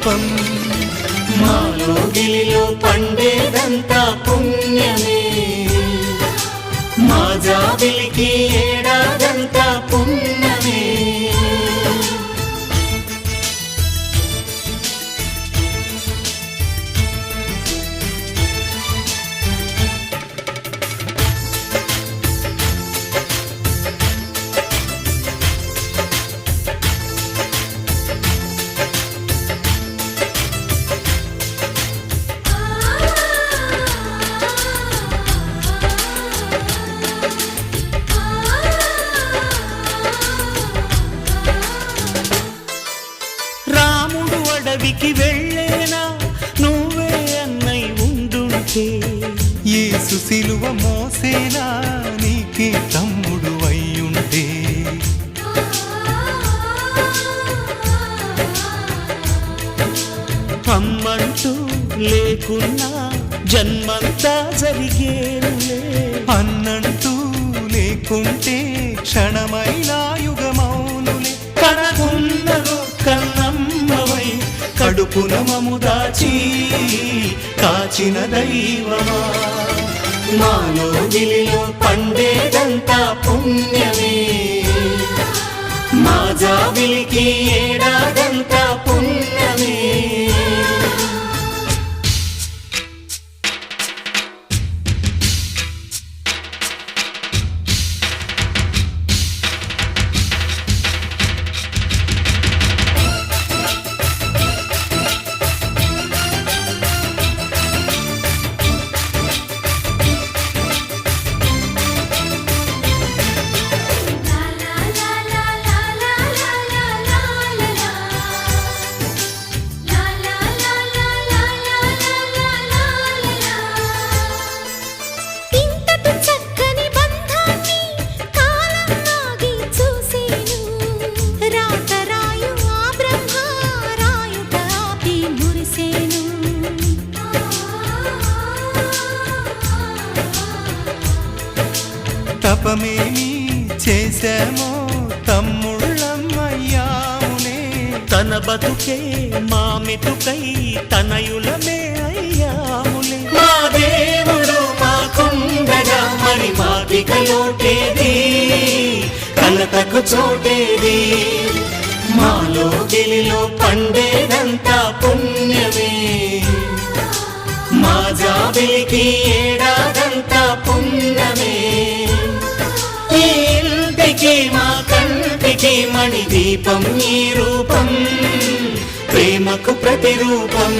దీపం మాలో గిలిలో పండేదంతా పుణ్యమే మా జాబిలికి ఏడాదంతా పుణ్యమే అడవికి వెళ్ళేనా నువ్వే అన్నై ఉండుంటే యేసు సిలువ మోసేనా నీకే తమ్ముడు అయ్యుంటే అమ్మంటూ లేకున్నా జన్మంతా జరిగేనులే అన్నంటూ లేకుంటే క్షణమైనా యుగమౌనులే కనగున్నను కన్నమ్మవై కడుపున మము దాచి కాచిన దైవమా మాలో గిలిలో పండేదంతా పుణ్యమే మా జాబిలికి ఏడాదంతా పుణ్యమే తపమేమి చేశామో తమ్ముళ్ళమ్మయ్యామునే తన బతుకే మా మెతుకై తనయులమే అయ్యాములే మా దేవుడు మాకుండగా మరి మాదిక లోటేది కలతకు చోటేది మాలో గిలిలో పండేదంతా పుణ్యమే మా జాబిలికి ఏడాదంతా పుణ్యమే ఈ ఇంటికి మా కంటికి మణి దీపం ఈ రూపం ప్రేమకు ప్రతిరూపం